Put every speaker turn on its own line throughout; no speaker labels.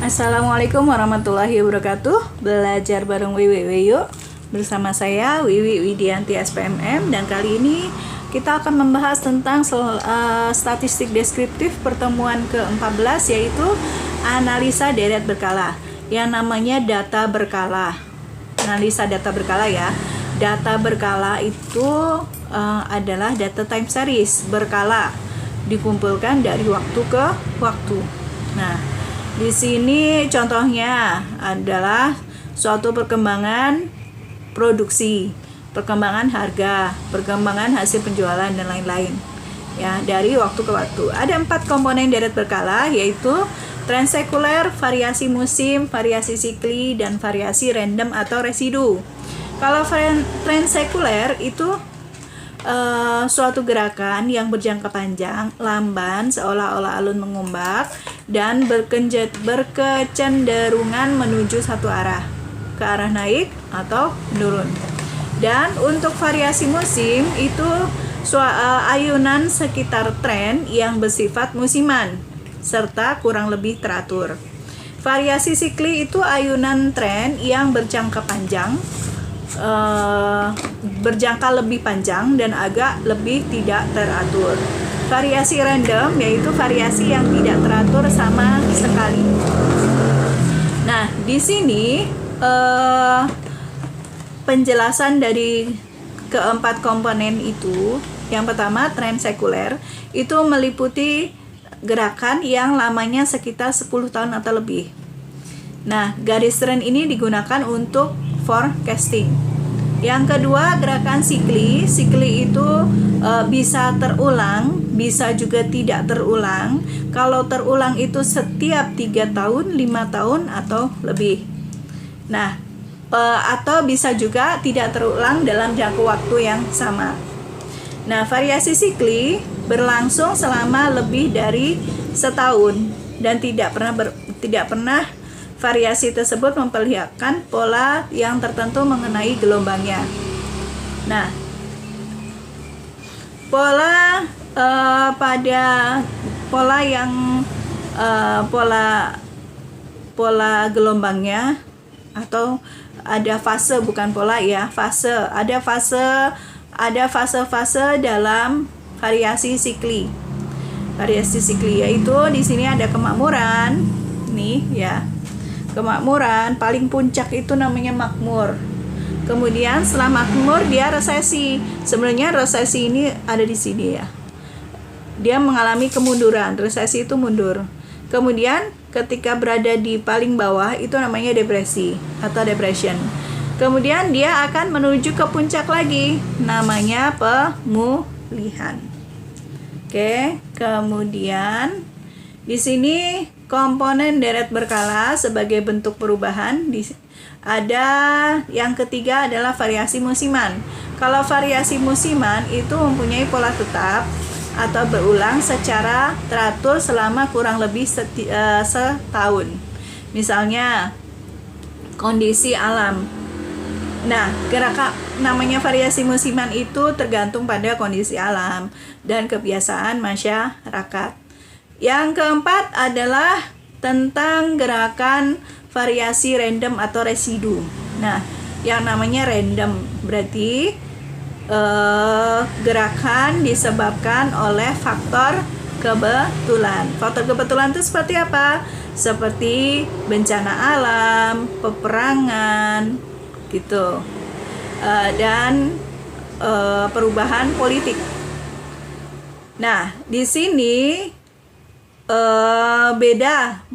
Assalamualaikum warahmatullahi wabarakatuh. Belajar bareng Wiwi yuk. Bersama saya Wiwi Widianti SPMM, dan kali ini kita akan membahas tentang statistik deskriptif pertemuan ke-14, yaitu analisa deret berkala. Yang namanya data berkala. Analisa data berkala ya. Data berkala itu adalah data time series berkala, dikumpulkan dari waktu ke waktu. Nah, di sini contohnya adalah suatu perkembangan produksi, perkembangan harga, perkembangan hasil penjualan, dan lain-lain. Ya, dari waktu ke waktu. Ada 4 komponen deret berkala, yaitu tren sekuler, variasi musim, variasi sikli, dan variasi random atau residu. Kalau tren sekuler itu suatu gerakan yang berjangka panjang, lamban, seolah-olah alun mengombak, dan berkecenderungan menuju satu arah, ke arah naik atau menurun. Dan untuk variasi musim itu ayunan sekitar tren yang bersifat musiman serta kurang lebih teratur. Variasi sikli itu ayunan tren yang berjangka panjang, berjangka lebih panjang dan agak lebih tidak teratur. Variasi random yaitu variasi yang tidak teratur sama sekali. Nah, di sini penjelasan dari keempat komponen itu. Yang pertama, tren sekuler itu meliputi gerakan yang lamanya sekitar 10 tahun atau lebih. Nah, garis tren ini digunakan untuk forecasting. Yang kedua, gerakan sikli. Sikli itu bisa terulang, bisa juga tidak terulang. Kalau terulang itu setiap 3 tahun, 5 tahun, atau lebih. Nah, atau bisa juga tidak terulang dalam jangka waktu yang sama. Nah, variasi sikli berlangsung selama lebih dari setahun dan tidak pernah variasi tersebut memperlihatkan pola yang tertentu mengenai gelombangnya. Nah, pola gelombangnya, atau ada fase, bukan pola ya, fase. Ada fase-fase dalam variasi sikli. Variasi sikli yaitu di sini ada kemakmuran, nih ya. Kemakmuran paling puncak itu namanya makmur. Kemudian setelah makmur dia resesi. Sebenarnya resesi ini ada di sini ya. Dia mengalami kemunduran. Resesi itu mundur. Kemudian ketika berada di paling bawah itu namanya depresi atau depression. Kemudian dia akan menuju ke puncak lagi, namanya pemulihan. Oke, kemudian di sini komponen deret berkala sebagai bentuk perubahan. Ada yang ketiga adalah variasi musiman. Kalau variasi musiman itu mempunyai pola tetap atau berulang secara teratur selama kurang lebih setahun. Misalnya kondisi alam. Nah, gerakan namanya variasi musiman itu tergantung pada kondisi alam dan kebiasaan masyarakat. Yang keempat adalah tentang gerakan variasi random atau residu. Nah, yang namanya random berarti gerakan disebabkan oleh faktor kebetulan. Faktor kebetulan itu seperti apa? Seperti bencana alam, peperangan, gitu, dan perubahan politik. Nah, di sini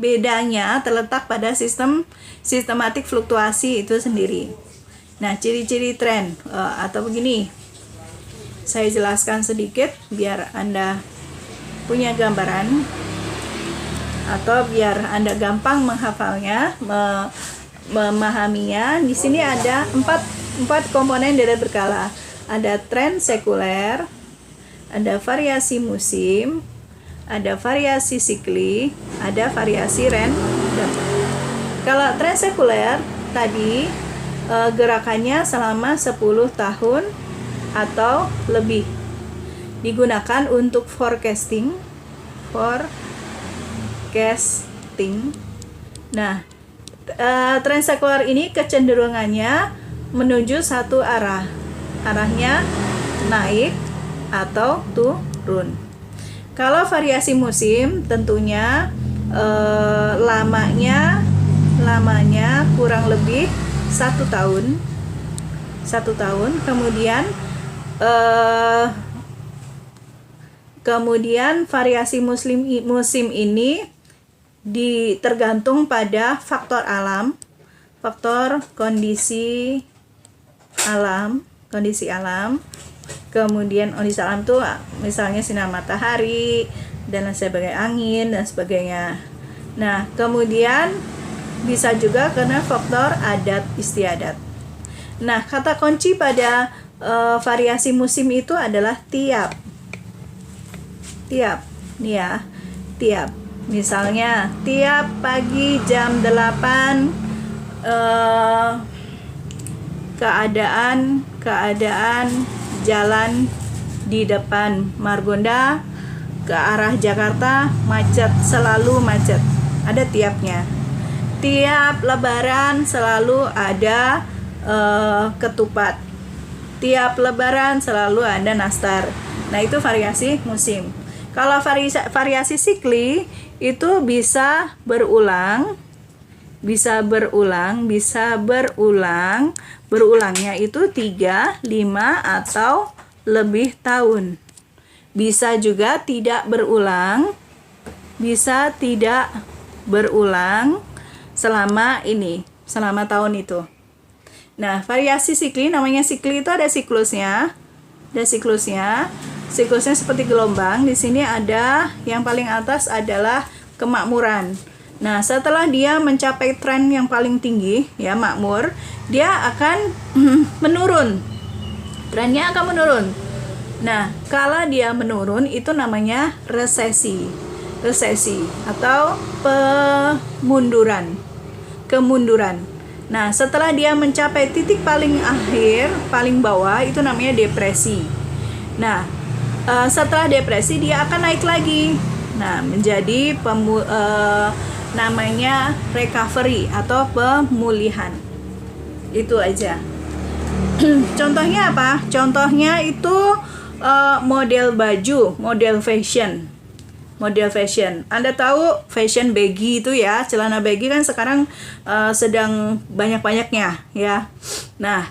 bedanya terletak pada sistematik fluktuasi itu sendiri. Nah, ciri-ciri tren atau begini, saya jelaskan sedikit biar Anda punya gambaran atau biar Anda gampang menghafalnya, memahaminya. Di sini ada empat komponen deret berkala. Ada tren sekuler, ada variasi musim, ada variasi sikli, ada variasi random. Kalau tren sekuler tadi gerakannya selama 10 tahun atau lebih. Digunakan untuk forecasting Nah, tren sekuler ini kecenderungannya menuju satu arah. Arahnya naik atau turun. Kalau variasi musim tentunya lamanya kurang lebih 1 tahun. Kemudian variasi musim ini tergantung pada faktor alam, faktor kondisi alam. Kemudian kondisi alam tuh misalnya sinar matahari dan sebagainya, angin dan sebagainya. Nah, kemudian bisa juga karena faktor adat istiadat. Nah, kata kunci pada variasi musim itu adalah tiap. Nih ya, tiap. Misalnya, tiap pagi jam 8 keadaan jalan di depan Margonda ke arah Jakarta macet, selalu macet. Ada tiapnya. Tiap lebaran selalu ada ketupat. Tiap lebaran selalu ada nastar. Nah, itu variasi musim. Kalau variasi sikli itu bisa berulang. Berulangnya itu 3, 5 atau lebih tahun. Bisa juga tidak berulang selama tahun itu. Nah, variasi sikli namanya sikli itu ada siklusnya. Siklusnya seperti gelombang. Di sini ada yang paling atas adalah kemakmuran. Nah, setelah dia mencapai tren yang paling tinggi, ya makmur, dia akan menurun. Trennya akan menurun. Nah, kalau dia menurun itu namanya resesi atau kemunduran. Nah, setelah dia mencapai titik paling akhir, paling bawah, itu namanya depresi. Nah, setelah depresi dia akan naik lagi. Nah, menjadi namanya recovery atau pemulihan. Itu aja. Contohnya apa? Contohnya itu model baju, model fashion. Anda tahu fashion baggy itu ya, celana baggy kan sekarang sedang banyak-banyaknya ya. Nah,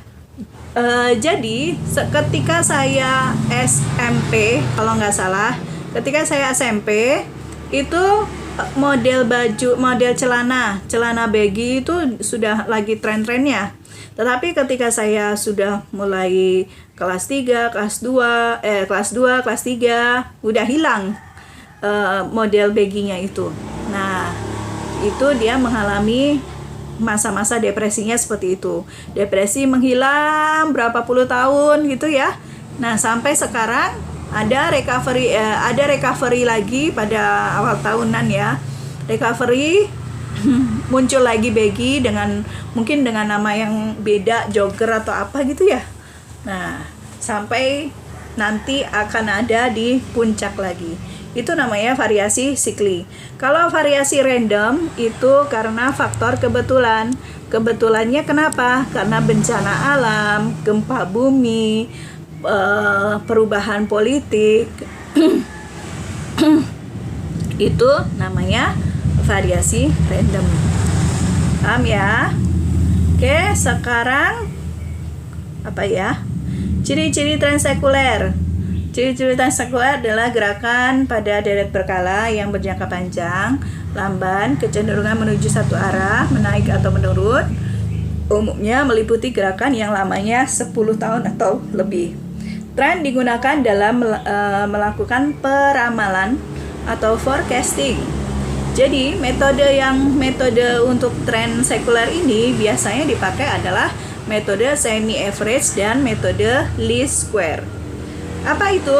jadi ketika saya SMP, kalau nggak salah, ketika saya SMP itu model baju, model celana baggy itu sudah lagi tren-trennya. Tetapi ketika saya sudah mulai kelas 3, kelas 2, kelas 3 udah hilang model baggy-nya itu. Nah, itu dia mengalami masa-masa depresinya seperti itu. Depresi menghilang berapa puluh tahun gitu ya. Nah, sampai sekarang ada recovery lagi pada awal tahunan ya. Recovery muncul lagi baggy mungkin dengan nama yang beda, jogger atau apa gitu ya. Nah, sampai nanti akan ada di puncak lagi. Itu namanya variasi sikli. Kalau variasi random itu karena faktor kebetulan. Kebetulannya kenapa? Karena bencana alam, gempa bumi, perubahan politik. Itu namanya variasi random. Paham ya? Oke, sekarang apa ya? Ciri-ciri tren sekuler. Ciri-ciri tren sekuler adalah gerakan pada deret berkala yang berjangka panjang, lamban, kecenderungan menuju satu arah, menaik atau menurun. Umumnya meliputi gerakan yang lamanya 10 tahun atau lebih. Tren digunakan dalam melakukan peramalan atau forecasting. Jadi metode untuk tren sekuler ini biasanya dipakai adalah metode semi-average dan metode least square. Apa itu?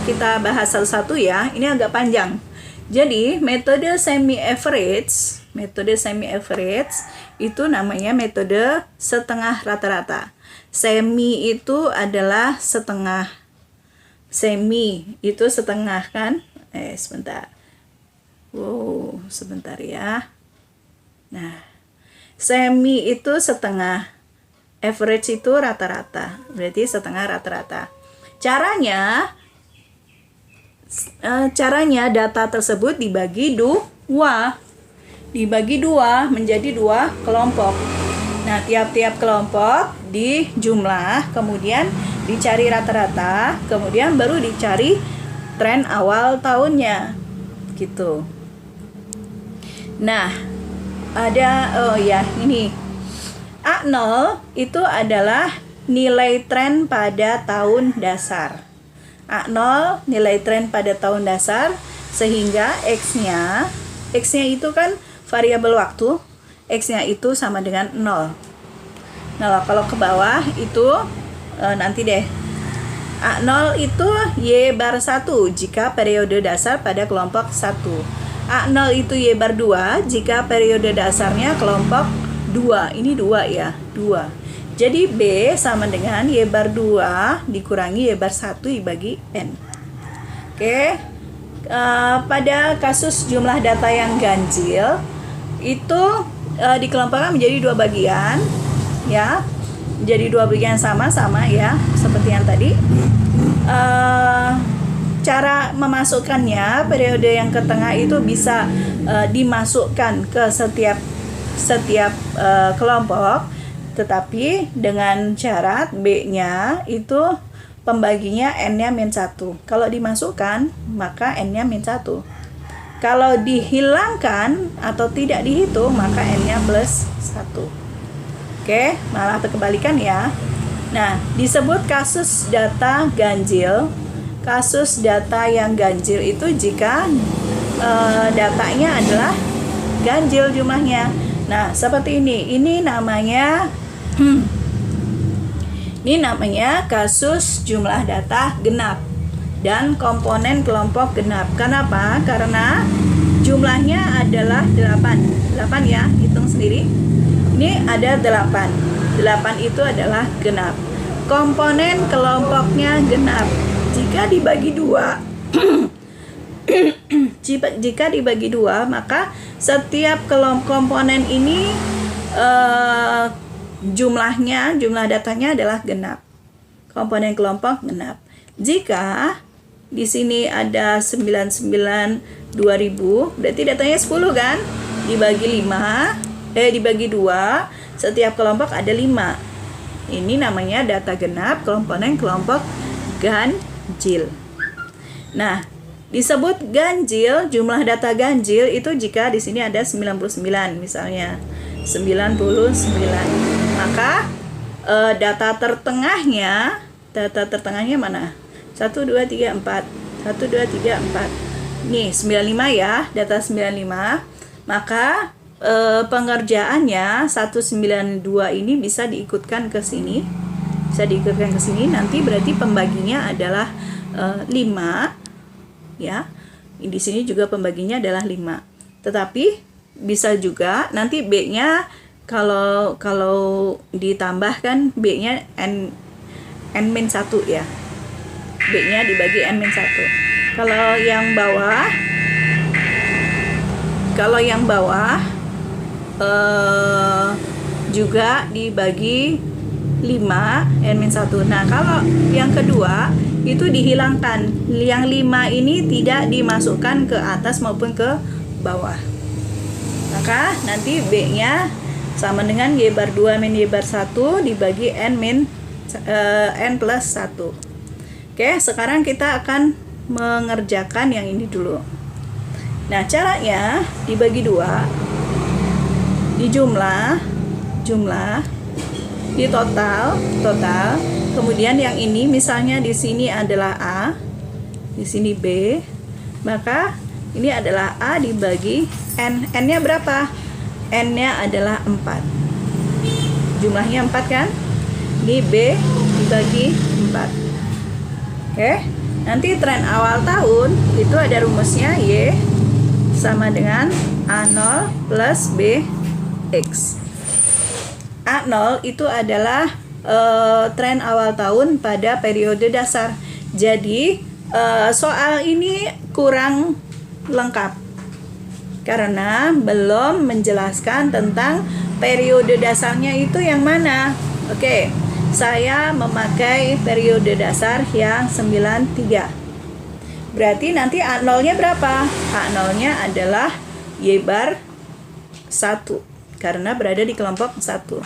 Kita bahas satu-satu ya. Ini agak panjang. Jadi metode semi-average itu namanya metode setengah rata-rata. Semi itu adalah setengah. Semi itu setengah kan? Sebentar. Sebentar ya. Nah, semi itu setengah, average itu rata-rata, berarti setengah rata-rata. Caranya data tersebut dibagi dua menjadi dua kelompok. Nah, tiap-tiap kelompok dijumlah, kemudian dicari rata-rata, kemudian baru dicari tren awal tahunnya, gitu. Nah, ini A0 itu adalah nilai tren pada tahun dasar. A0 nilai tren pada tahun dasar, sehingga X-nya itu kan variabel waktu, X-nya itu sama dengan 0. Nah, kalau ke bawah itu nanti deh. A0 itu Y bar 1 jika periode dasar pada kelompok 1. A0 itu Y bar 2 jika periode dasarnya kelompok 2. Ini 2 ya, 2. Jadi B sama dengan Y bar 2 dikurangi Y bar 1 dibagi N. Oke. Pada kasus jumlah data yang ganjil itu dikelompokkan menjadi dua bagian, ya. Jadi dua bagian sama-sama ya, seperti yang tadi. Cara memasukkannya, periode yang ke tengah itu bisa dimasukkan ke setiap kelompok, tetapi dengan syarat B-nya itu pembaginya N-nya -1. Kalau dimasukkan, maka N-nya -1. Kalau dihilangkan atau tidak dihitung, maka N-nya +1. Oke, malah terkebalikan ya. Nah, disebut kasus data ganjil. Kasus data yang ganjil itu jika datanya adalah ganjil jumlahnya. Nah, seperti ini. Ini namanya kasus jumlah data genap dan komponen kelompok genap. Kenapa? Karena jumlahnya adalah 8. 8 ya, hitung sendiri. Ini ada 8. 8 itu adalah genap. Komponen kelompoknya genap. Jika dibagi 2 jika dibagi 2, maka setiap komponen ini jumlah datanya adalah genap. Komponen kelompok genap. Jika di sini ada 99 2000, berarti datanya 10 kan? Dibagi 2, setiap kelompok ada 5. Ini namanya data genap, komponen kelompok ganjil. Nah, disebut ganjil, jumlah data ganjil itu jika di sini ada 99 misalnya. 99. Maka data tertengahnya mana? 1 2 3 4. 1 2 3 4. Nih, 95 ya, data 95. Maka pengerjaannya 192 ini bisa diikutkan ke sini. Nanti berarti pembaginya adalah 5 ya. Di sini juga pembaginya adalah 5. Tetapi bisa juga nanti B-nya kalau ditambahkan B-nya N-1 ya. B-nya dibagi N-1. Kalau yang bawah juga dibagi 5 N-1. Nah, kalau yang kedua itu dihilangkan. Yang 5 ini tidak dimasukkan ke atas maupun ke bawah. Maka nanti B-nya sama dengan Y bar 2 min Y bar 1 dibagi N plus 1. Oke, sekarang kita akan mengerjakan yang ini dulu. Nah, caranya dibagi 2, dijumlah, di total, kemudian yang ini misalnya di sini adalah A, di sini B, maka ini adalah A dibagi N. N-nya berapa? N-nya adalah 4. Jumlahnya 4 kan? Ini B dibagi 4. Oke, nanti tren awal tahun itu ada rumusnya Y sama dengan A0 plus BX. A0 itu adalah tren awal tahun pada periode dasar. Jadi soal ini kurang lengkap. karena belum menjelaskan tentang periode dasarnya itu yang mana. Oke, saya memakai periode dasar yang 93. Berarti nanti A0-nya berapa? A0-nya adalah Y bar 1 karena berada di kelompok 1.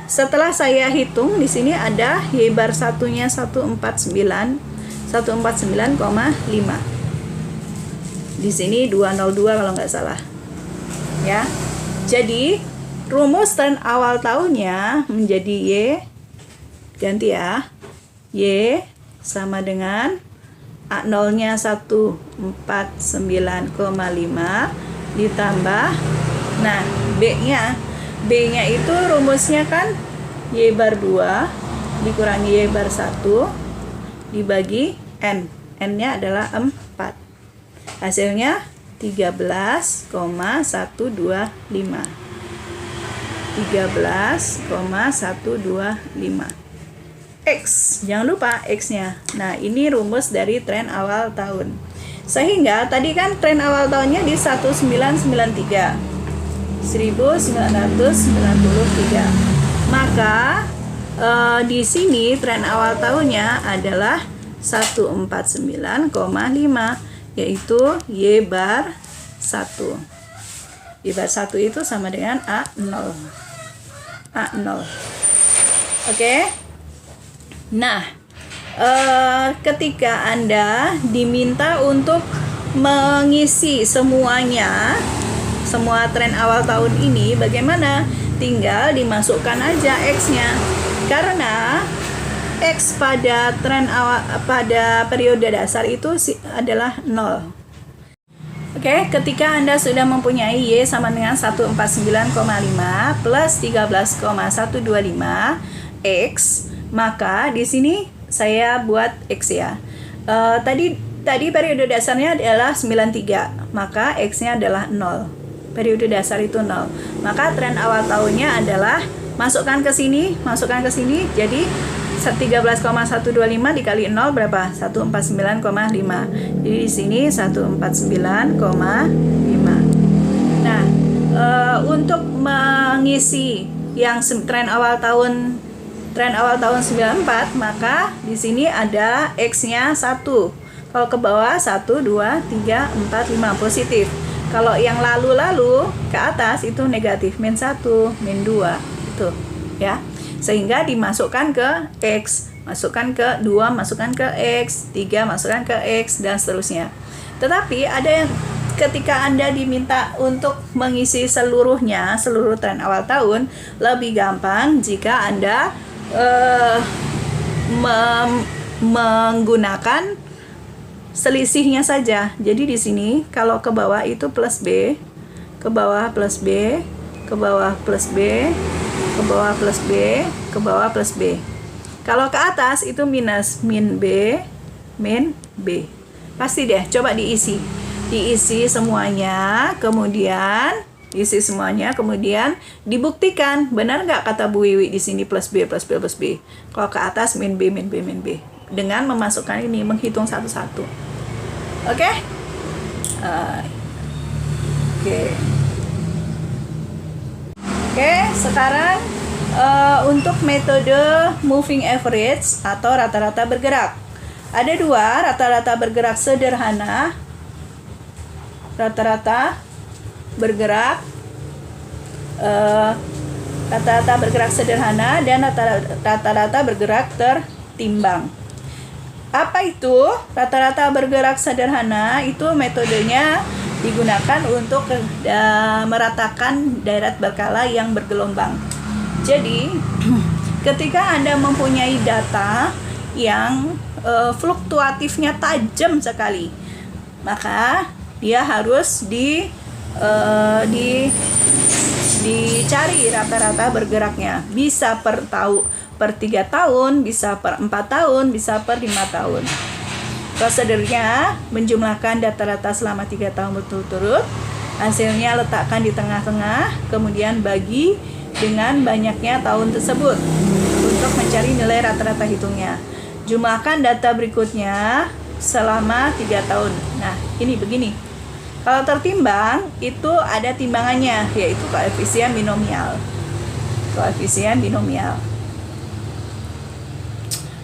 Setelah saya hitung di sini ada Y bar 1-nya 149,5. Di sini 202 kalau nggak salah. Ya. Jadi rumus tren awal tahunnya menjadi Y, ganti ya, Y sama dengan A0-nya 149,5 ditambah, nah B-nya itu rumusnya kan Y bar 2 dikurangi Y bar 1 dibagi N. N-nya adalah 4. Hasilnya 13,125. 13,125. X, jangan lupa X-nya. Nah, ini rumus dari tren awal tahun. Sehingga tadi kan tren awal tahunnya di 1993. 1993. Maka di sini tren awal tahunnya adalah 149,5, yaitu Y bar 1. Y bar 1 itu sama dengan A0. Oke. Nah, ketika Anda diminta untuk mengisi semuanya, semua tren awal tahun ini, bagaimana? Tinggal dimasukkan aja X-nya. Karena X pada tren awal pada periode dasar itu adalah 0. Oke, ketika Anda sudah mempunyai Y sama dengan 149,5 plus 13,125 X, maka di sini saya buat X ya. Tadi periode dasarnya adalah 93, maka X-nya adalah 0. Periode dasar itu 0. Maka tren awal tahunnya adalah masukkan ke sini, jadi 13,125 dikali 0 berapa? 149,5. Jadi di sini 149,5. Nah, untuk mengisi yang tren awal tahun 94, maka di sini ada X-nya 1. Kalau ke bawah 1, 2, 3, 4, 5 positif. Kalau yang lalu-lalu ke atas itu negatif, min 1, min 2 itu ya. Sehingga dimasukkan ke X, masukkan ke 2, masukkan ke X, 3 masukkan ke X, dan seterusnya. Tetapi ada yang ketika Anda diminta untuk mengisi seluruhnya, seluruh tren awal tahun, lebih gampang jika Anda menggunakan selisihnya saja. Jadi di sini kalau ke bawah itu plus B, ke bawah plus B, ke bawah plus B, ke bawah plus B, ke bawah plus B. Kalau ke atas itu minus, min B, min B. Pasti deh, coba diisi semuanya, kemudian dibuktikan benar nggak kata Bu Wiwi di sini plus B plus B plus B. Kalau ke atas min B min B min B. Dengan memasukkan ini, menghitung satu-satu. Oke? Oke, sekarang untuk metode moving average atau rata-rata bergerak. Ada dua, rata-rata bergerak sederhana, rata-rata bergerak sederhana, dan rata-rata bergerak tertimbang. Apa itu rata-rata bergerak sederhana? Itu metodenya digunakan untuk meratakan daerah berkala yang bergelombang. Jadi, ketika Anda mempunyai data yang fluktuatifnya tajam sekali, maka dia harus dicari rata-rata bergeraknya. Bisa per 3 tahun, bisa per 4 tahun, bisa per 5 tahun. Prosedurnya menjumlahkan data rata selama 3 tahun berturut-turut, hasilnya letakkan di tengah-tengah, kemudian bagi dengan banyaknya tahun tersebut untuk mencari nilai rata-rata hitungnya. Jumlahkan data berikutnya selama 3 tahun. Nah, ini begini. Kalau tertimbang itu ada timbangannya, yaitu koefisien binomial. Koefisien binomial.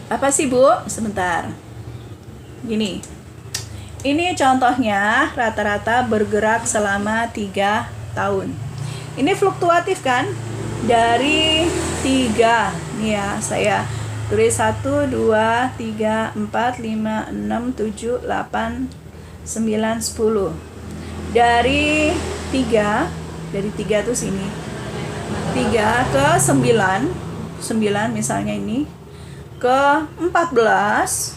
Apa sih Bu? Sebentar. Gini. Ini contohnya rata-rata bergerak selama 3 tahun. Ini fluktuatif kan? Dari 3. Nih ya, saya tulis 1, 2, 3, 4, 5, 6, 7, 8, 9, 10. Dari 3 tuh sini. 3 ke 9 misalnya ini. Ke 14,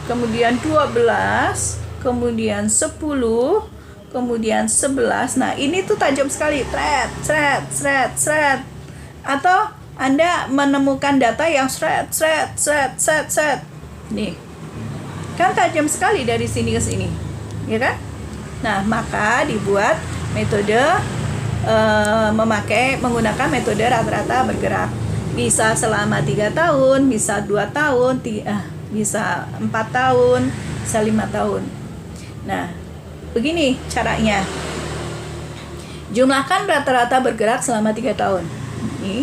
kemudian 12, kemudian 10, kemudian 11. Nah, ini tuh tajam sekali. Thread. Atau Anda menemukan data yang thread. Nih. Kan tajam sekali dari sini ke sini. Ya kan? Nah, maka dibuat metode menggunakan metode rata-rata bergerak. Bisa selama 3 tahun, bisa 2 tahun, bisa 4 tahun, bisa 5 tahun. Nah, begini caranya. Jumlahkan rata-rata bergerak selama 3 tahun. Ini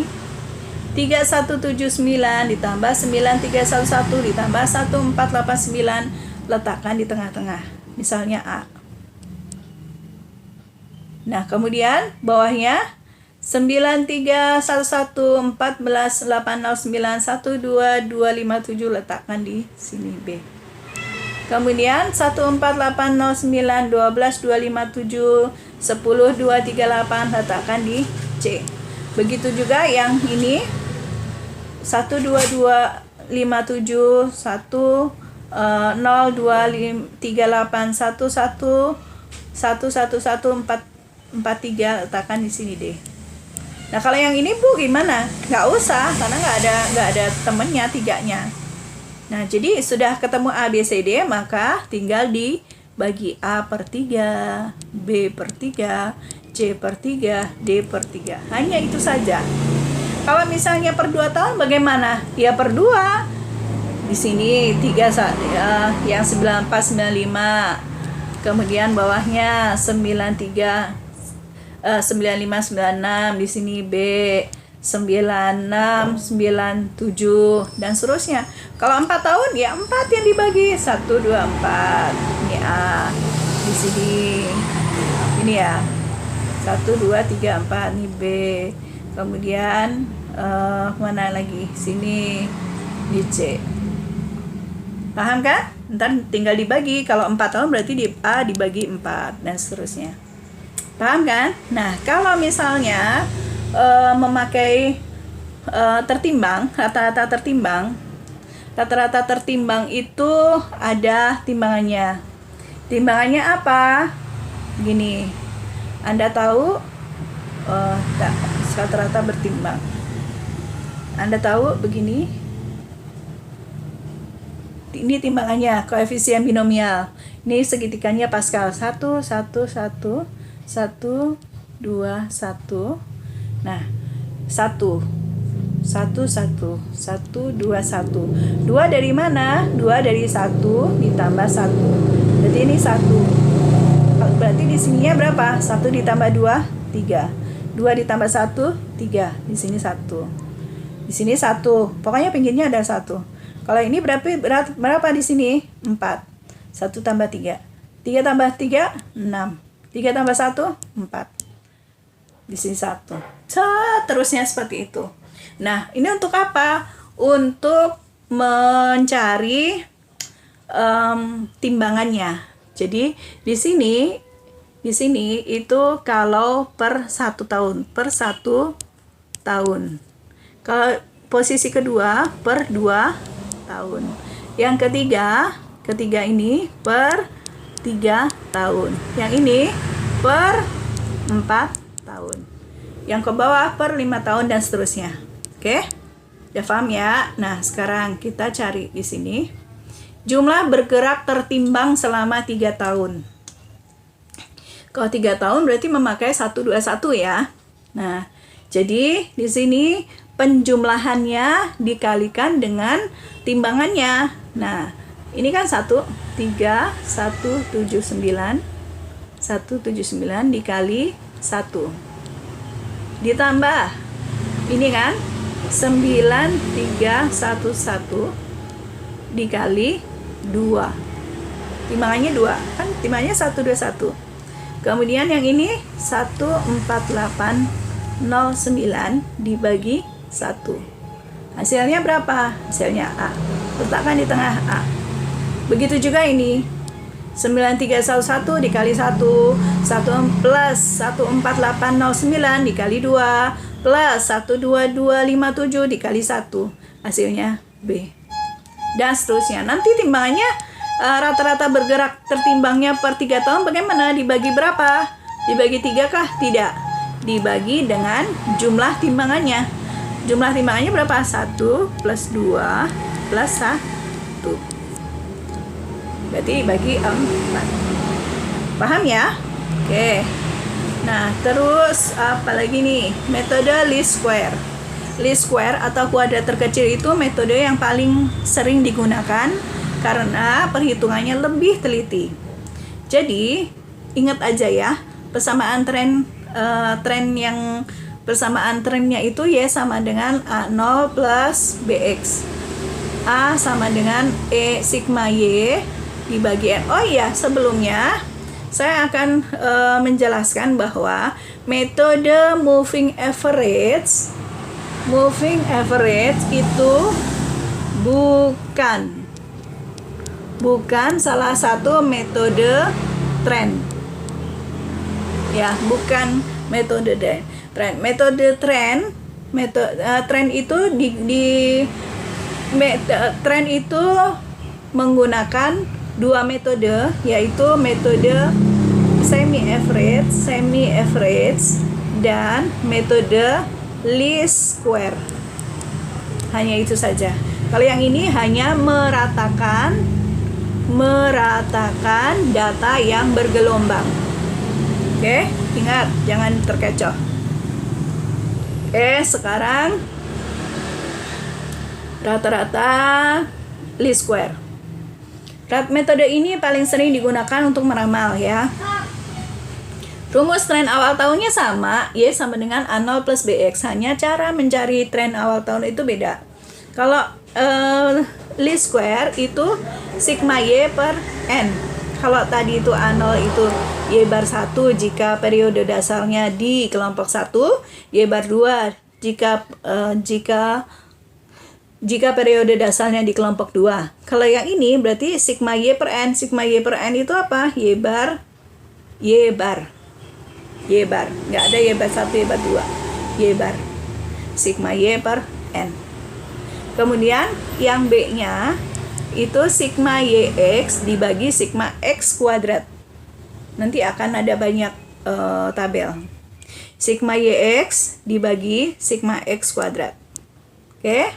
3179 ditambah 9311 ditambah 1489, letakkan di tengah-tengah. Misalnya A. Nah, kemudian bawahnya 9311 14 809 12257, letakkan di sini B. Kemudian 14809 12 257 10 238, letakkan di C. Begitu juga yang ini 12257 1 02538 11 111 letakkan di sini D. Nah, kalau yang ini Bu gimana? Nggak usah, karena nggak ada temennya 3-nya. Nah, jadi sudah ketemu A, B, C, D, maka tinggal dibagi A per 3, B per 3, C per 3, D per 3. Hanya itu saja. Kalau misalnya per 2 tahun bagaimana? Ya per 2. Di sini 3 yang 9495. Kemudian bawahnya 9596, di sini B 9697 dan seterusnya. Kalau 4 tahun ya 4 yang dibagi 1 2 4. Ini A. Di sini ini ya. 1 2 3 4, ini B. Kemudian mana lagi? Sini di C. Paham kan? Ntar tinggal dibagi. Kalau 4 tahun berarti di A dibagi 4 dan seterusnya. Paham kan? Nah, kalau misalnya memakai tertimbang, rata-rata tertimbang itu ada timbangannya. Timbangannya apa? Gini, Anda tahu rata-rata bertimbang. Anda tahu begini, ini timbangannya, koefisien binomial. Ini segitiganya Pascal. 1 1 1 1 2 1. Nah, 1 1 1 1 2 1. 2 dari mana? 2 dari 1 ditambah 1. Berarti ini 1. Berarti di sininya berapa? 1 ditambah 2 3. 2 ditambah 1 3. Di sini 1. Di sini 1. Pokoknya pinggirnya ada 1. Kalau ini berapa di sini? 4. 1 tambah 3. 3 tambah 3 6. 3 tambah 1 4. Di sini 1. Terusnya seperti itu. Nah, ini untuk apa? Untuk mencari timbangannya. Jadi di sini itu kalau per 1 tahun, Kalau posisi kedua per 2 tahun. Yang ketiga ini per 3 tahun. Yang ini per 4 tahun. Yang ke bawah per 5 tahun dan seterusnya. Oke? Udah paham ya? Nah, sekarang kita cari di sini. Jumlah bergerak tertimbang selama 3 tahun. Kalau 3 tahun berarti memakai 121 ya. Nah, jadi di sini penjumlahannya dikalikan dengan timbangannya. Nah, ini kan 1 3 1 7 9 1 179 dikali 1. Ditambah ini kan 9311 dikali 2. Timbangannya 2. Kan timbangannya 121. Kemudian yang ini 14809 dibagi 1. Hasilnya berapa? Hasilnya A. Letakkan di tengah A. Begitu juga ini 9311 dikali 1 plus 14809 dikali 2 plus 12257 dikali 1. Hasilnya B. Dan seterusnya. Nanti timbangannya rata-rata bergerak tertimbangnya per 3 tahun bagaimana? Dibagi berapa? Dibagi 3 kah? Tidak. Dibagi dengan jumlah timbangannya. Jumlah timbangannya berapa? 1 plus 2 plus 1. Berarti bagi 4. Paham ya? Oke. Nah, terus apa lagi nih? Metode least square. Least square atau kuadrat terkecil itu metode yang paling sering digunakan karena perhitungannya lebih teliti. Jadi, ingat aja ya, persamaan persamaan trennya itu Y sama dengan A0 plus BX. A sama dengan E sigma Y dibagi N. Oh iya, sebelumnya saya akan menjelaskan bahwa metode moving average itu bukan salah satu metode tren. Ya, bukan metode tren. Metode tren itu menggunakan dua metode, yaitu metode semi average dan metode least square. Hanya itu saja. Kalau yang ini hanya meratakan data yang bergelombang. Oke, ingat jangan terkecoh. Oke, sekarang rata-rata least square. Metode ini paling sering digunakan untuk meramal ya. Rumus tren awal tahunnya sama, Y sama dengan A0 plus BX. Hanya cara mencari tren awal tahun itu beda. Kalau least square itu sigma Y per N. Kalau tadi itu A0 itu Y bar 1 jika periode dasarnya di kelompok 1, Y bar 2 jika periode dasarnya di kelompok 2. Kalau yang ini berarti sigma Y per N. Sigma Y per N itu apa? Y bar. Nggak ada Y bar 1, Y bar 2. Y bar. Sigma Y per N. Kemudian yang B-nya itu sigma YX dibagi sigma X kuadrat. Nanti akan ada banyak tabel. Sigma YX dibagi sigma X kuadrat. Oke?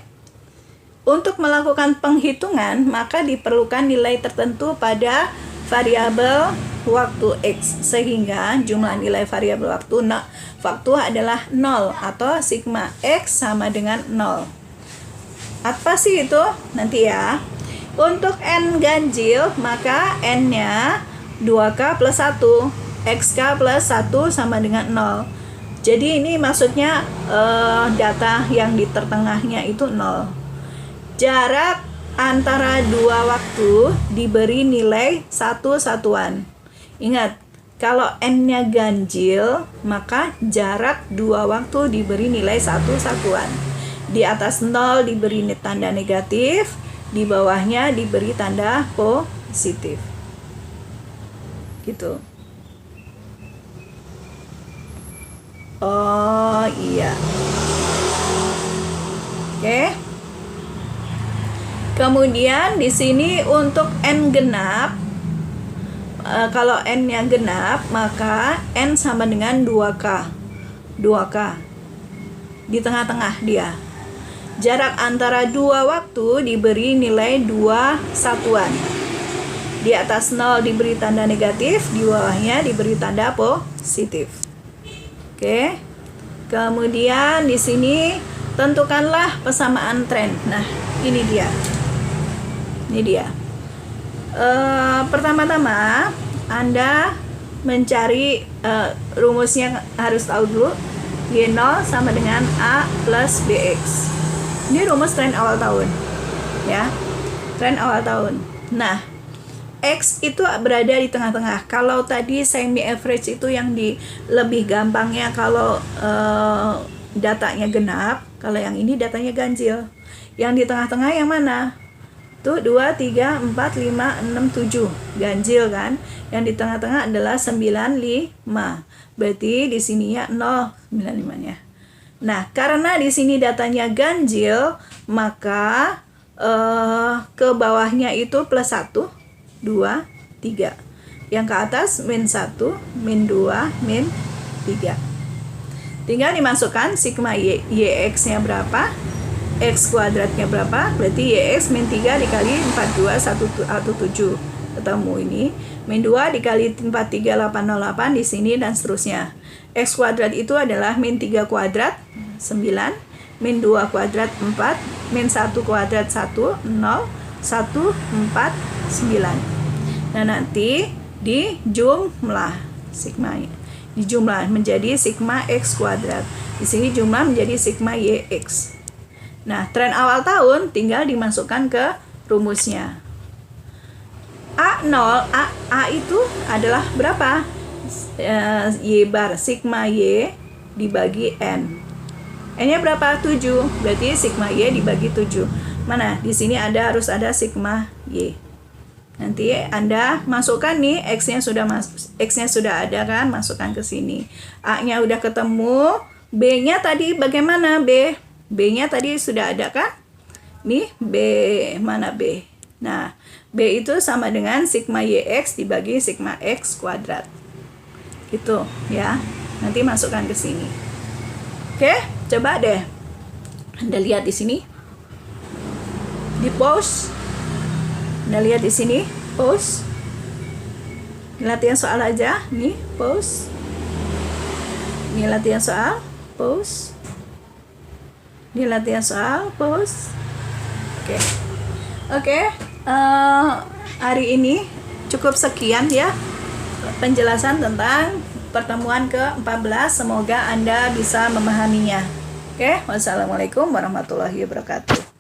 Untuk melakukan penghitungan, maka diperlukan nilai tertentu pada variabel waktu X, sehingga jumlah nilai variabel waktu adalah 0 atau sigma X sama dengan 0. Apa sih itu? Nanti ya. Untuk N ganjil, maka N-nya 2K plus 1, XK plus 1 sama dengan 0. Jadi ini maksudnya data yang di tertengahnya itu 0. Jarak antara dua waktu diberi nilai 1 satuan. Ingat, kalau N-nya ganjil, maka jarak dua waktu diberi nilai 1 satuan. Di atas 0 diberi tanda negatif, di bawahnya diberi tanda positif. Gitu. Oh iya. Oke. Kemudian di sini untuk N genap, kalau N-nya genap, maka N sama dengan 2K. 2K. Di tengah-tengah dia. Jarak antara dua waktu diberi nilai 2 satuan. Di atas 0 diberi tanda negatif, di bawahnya diberi tanda positif. Oke. Kemudian di sini tentukanlah persamaan tren. Nah, ini dia. Ini dia. Pertama-tama Anda mencari rumusnya harus tahu dulu. Y0 sama dengan A plus BX. Ini rumus tren awal tahun. Ya, tren awal tahun. Nah, X itu berada di tengah-tengah. Kalau tadi semi average itu yang lebih gampangnya kalau datanya genap. Kalau yang ini datanya ganjil. Yang di tengah-tengah yang mana? Tuh 2, 3, 4, 5, 6, 7. Ganjil kan? Yang di tengah-tengah adalah 95. Berarti di sininya 0,95-nya. Nah, karena di sini datanya ganjil, maka ke bawahnya itu plus 1, 2, 3. Yang ke atas min 1, min 2, min 3. Tinggal dimasukkan sigma YX-nya berapa? X kuadratnya berapa? Berarti YX min 3 dikali 42, 117. Ketemu ini. Min 2 dikali 43, 808 di sini dan seterusnya. X kuadrat itu adalah min 3 kuadrat, 9. Min 2 kuadrat, 4. Min 1 kuadrat, 1, 0. 1, 4, 9. Nah, nanti dijumlah sigmanya. Dijumlah menjadi sigma X kuadrat. Di sini jumlah menjadi sigma YX. Nah, tren awal tahun tinggal dimasukkan ke rumusnya. A0, A itu adalah berapa? Y bar, sigma Y dibagi N. N-nya berapa? 7. Berarti sigma Y dibagi 7. Mana? Di sini harus ada sigma Y. Nanti Anda masukkan nih, X-nya sudah ada kan? Masukkan ke sini. A-nya udah ketemu. B-nya tadi bagaimana? B-nya tadi sudah ada kan? Nih, B. Mana B? Nah, B itu sama dengan sigma YX dibagi sigma X kuadrat. Gitu ya. Nanti masukkan ke sini. Oke, coba deh. Anda lihat di sini. Di pause. Anda lihat di sini, pause. Latihan soal aja, nih, pause. Ini latihan soal, pause. Ini latihan soal, pause. Oke. Hari ini cukup sekian ya penjelasan tentang pertemuan ke-14. Semoga Anda bisa memahaminya. Oke, wassalamualaikum warahmatullahi wabarakatuh.